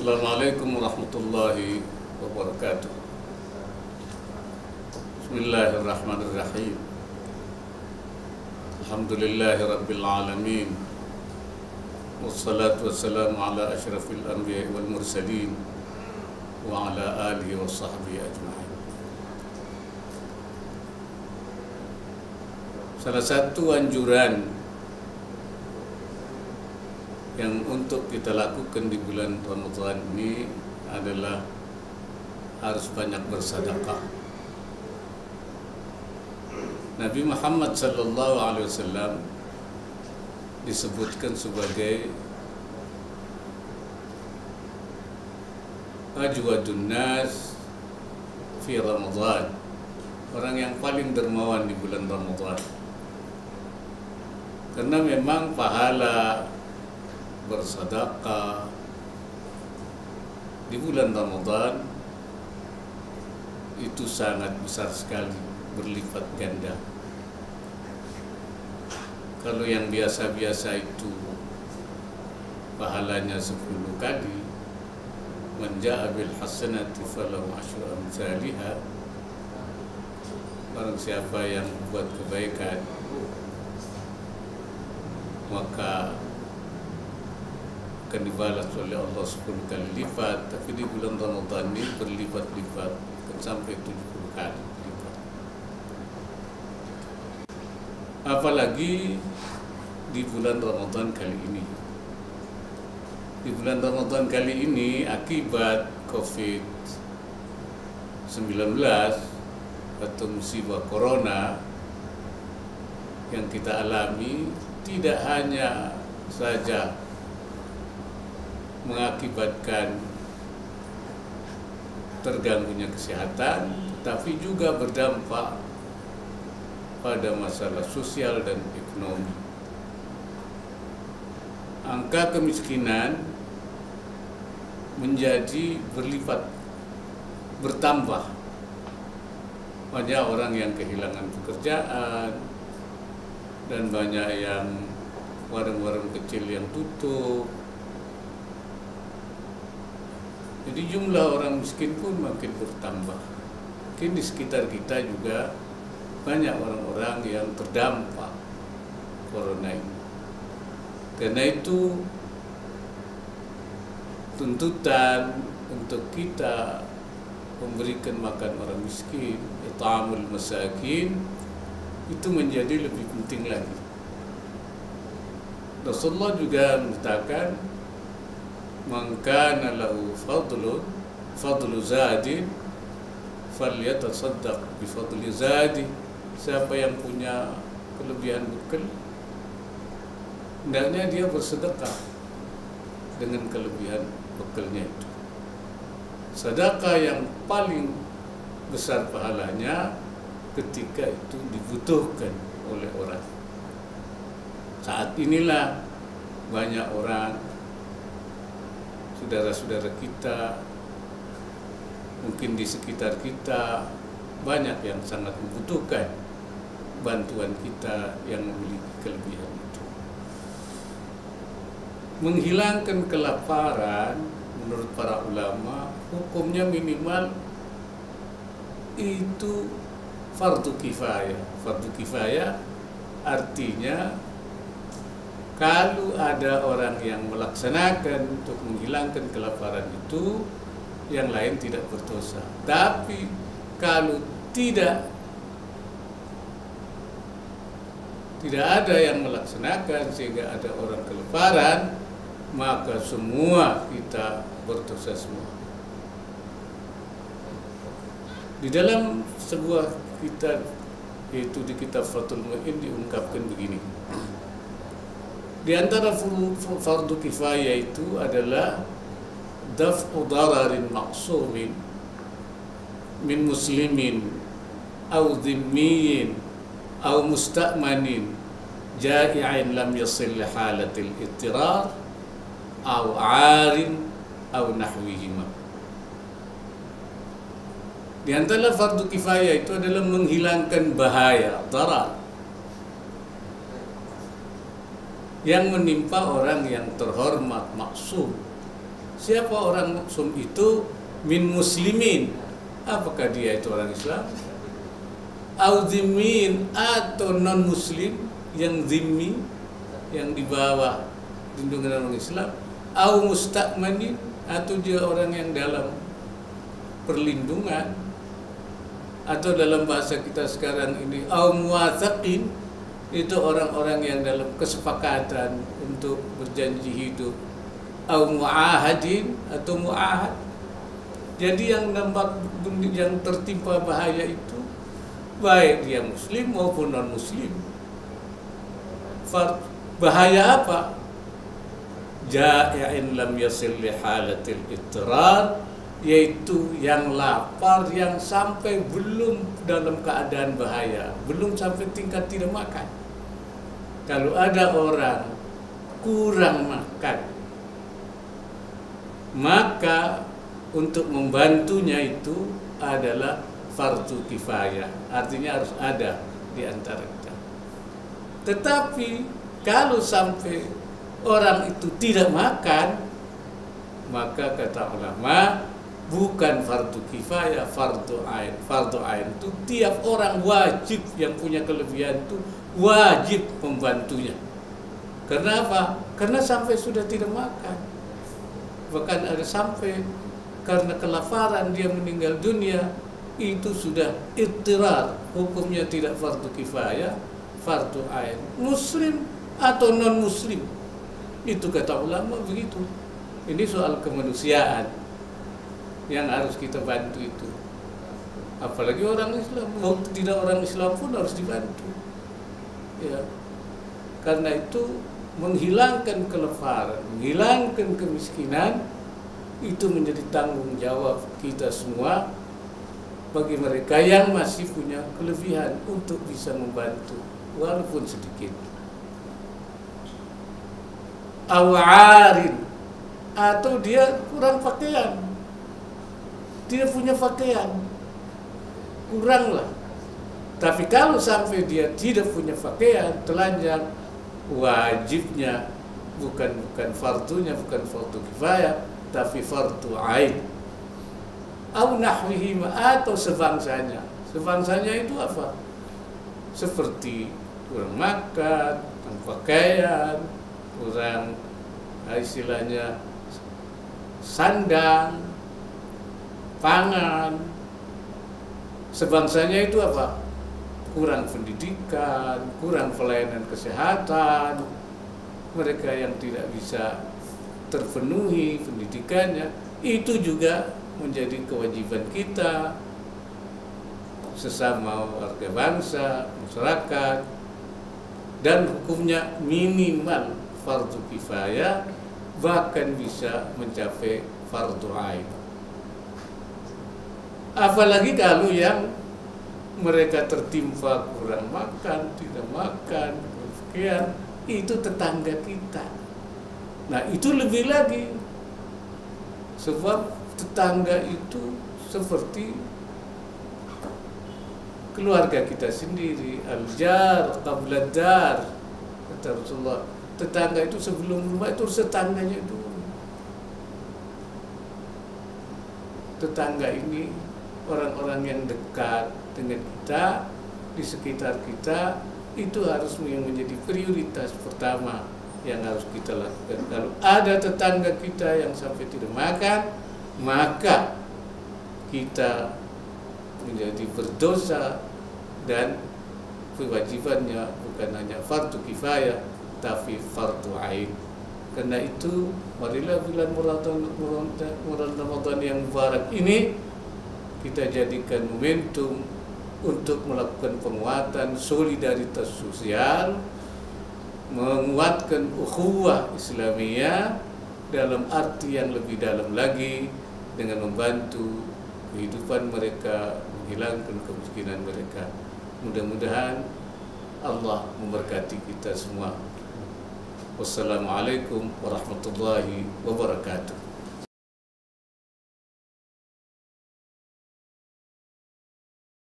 Assalamualaikum warahmatullahi wabarakatuh. Bismillahirrahmanirrahim. Alhamdulillahi rabbil alamin. Wassalatu wassalamu ala asyrafil anbiya'i wal mursalin wa ala alihi wa sahbihi ajma'in. Salah satu anjuran yang untuk kita lakukan di bulan Ramadan ini adalah harus banyak bersedekah. Nabi Muhammad sallallahu alaihi wasallam disebutkan sebagai ajwadun nas fi Ramadan, orang yang paling dermawan di bulan Ramadan. Karena memang pahala bersedekah di bulan Ramadan itu sangat besar sekali, berlipat ganda. Kalau yang biasa-biasa itu pahalanya 10 kali, man jaa bil hasanati falahu asyru amsalihha, barang siapa yang buat kebaikan maka akan dibalas oleh Allah 10 kali lipat. Tapi di bulan Ramadan ini berlipat-lipat sampai 70 kali lipat. Apalagi di bulan Ramadan kali ini. Di bulan Ramadan kali ini akibat COVID-19 atau musibah corona yang kita alami, tidak hanya saja mengakibatkan terganggunya kesehatan, tapi juga berdampak pada masalah sosial dan ekonomi. Angka kemiskinan menjadi bertambah. Banyak orang yang kehilangan pekerjaan dan banyak yang warung-warung kecil yang tutup. Jadi jumlah orang miskin pun makin bertambah. Mungkin di sekitar kita juga banyak orang-orang yang terdampak corona ini. Karena itu tuntutan untuk kita memberikan makan orang miskin, it'amul masakin, itu menjadi lebih penting lagi. Rasulullah juga mengatakan, man kana lahu fadlu zadin falyatasaddaq bi fadli zadi. Siapa yang punya kelebihan bekal, hendaknya dia bersedekah dengan kelebihan bekalnya itu. Sedekah yang paling besar pahalanya ketika itu dibutuhkan oleh orang. Saat inilah banyak orang, saudara-saudara kita, mungkin di sekitar kita, banyak yang sangat membutuhkan bantuan kita yang memiliki kelebihan itu. Menghilangkan kelaparan menurut para ulama, hukumnya minimal itu fardu kifayah. Fardu kifayah artinya kalau ada orang yang melaksanakan untuk menghilangkan kelaparan itu, yang lain tidak berdosa. Tapi kalau tidak ada yang melaksanakan sehingga ada orang kelaparan, maka semua kita berdosa semua. Di dalam sebuah kitab, yaitu di kitab Fathul Mu'in, diungkapkan begini. Di antara fardu kifayah itu adalah daf'u dararin maqsumin min muslimin aw dhimmiyin aw musta'manin ja'i'in lam yasil li halatil ittirar aw 'arin aw nahwihima. Di antara fardu kifayah itu adalah menghilangkan bahaya, darar, yang menimpa orang yang terhormat, maksum, Siapa orang maksum itu? Min muslimin, apakah dia itu orang Islam? Au zimmin, atau non muslim yang zimmi, yang di bawah lindungan orang Islam. Au musta'manin, atau dia orang yang dalam perlindungan, atau dalam bahasa kita sekarang ini au muwathaqin, itu orang-orang yang dalam kesepakatan untuk berjanji hidup. Au muahadin, atau muahad. Jadi yang nampak, yang tertimpa bahaya itu baik dia muslim maupun non muslim. Bahaya apa? Ja'in lam yasil li halatil ittirar, yaitu yang lapar yang sampai belum dalam keadaan bahaya, belum sampai tingkat tidak makan. Kalau ada orang kurang makan, maka untuk membantunya itu adalah fardu kifayah, artinya harus ada di antara kita. Tetapi kalau sampai orang itu tidak makan, maka kata ulama bukan fardu kifayah, fardu ain. Fardu ain itu tiap orang wajib, yang punya kelebihan itu wajib membantunya. Karena apa? Karena sampai sudah tidak makan. Bahkan ada sampai karena kelaparan dia meninggal dunia, itu sudah ittirar, hukumnya tidak fardu kifayah, fardu ain. Muslim atau non muslim, itu kata ulama begitu. Ini soal kemanusiaan yang harus kita bantu itu. Apalagi orang Islam, tidak orang Islam pun harus dibantu. Ya, karena itu menghilangkan kelaparan, menghilangkan kemiskinan, itu menjadi tanggung jawab kita semua bagi mereka yang masih punya kelebihan untuk bisa membantu walaupun sedikit. Awarin, atau dia kurang pakaian, tidak punya pakaian, kurang lah. Tapi kalau sampai dia tidak punya pakaian, telanjang, wajibnya bukan fardunya, bukan fardu kifayah, tapi fardu ain. Au nahwihi, atau sebangsanya. Sebangsanya itu apa? Seperti kurang makan, kurang pakaian, kurang istilahnya sandang, pangan. Sebangsanya itu apa? Kurang pendidikan, kurang pelayanan kesehatan. Mereka yang tidak bisa terpenuhi pendidikannya, itu juga menjadi kewajiban kita sesama warga bangsa, masyarakat, dan hukumnya minimal fardu kifayah, bahkan bisa mencapai fardu ain. Apalagi kalau yang mereka tertimpa kurang makan, tidak makan, sekian, itu tetangga kita. Nah, itu lebih lagi, sebab tetangga itu seperti keluarga kita sendiri. Al-jar qabla dar, kata Rasulullah. Tetangga itu sebelum rumah itu tetangganya dulu. Tetangga ini orang-orang yang dekat dengan kita, di sekitar kita, itu harus menjadi prioritas pertama yang harus kita lakukan. Kalau ada tetangga kita yang sampai tidak makan, maka kita menjadi berdosa, dan kewajibannya bukan hanya fardu kifayah tapi fardu ain. Karena itu marilah bulan Ramadan yang mubarak ini kita jadikan momentum untuk melakukan penguatan solidaritas sosial, menguatkan ukhuwah Islamiyah dalam arti yang lebih dalam lagi, dengan membantu kehidupan mereka, menghilangkan kemiskinan mereka. Mudah-mudahan Allah memberkati kita semua. Wassalamualaikum warahmatullahi wabarakatuh.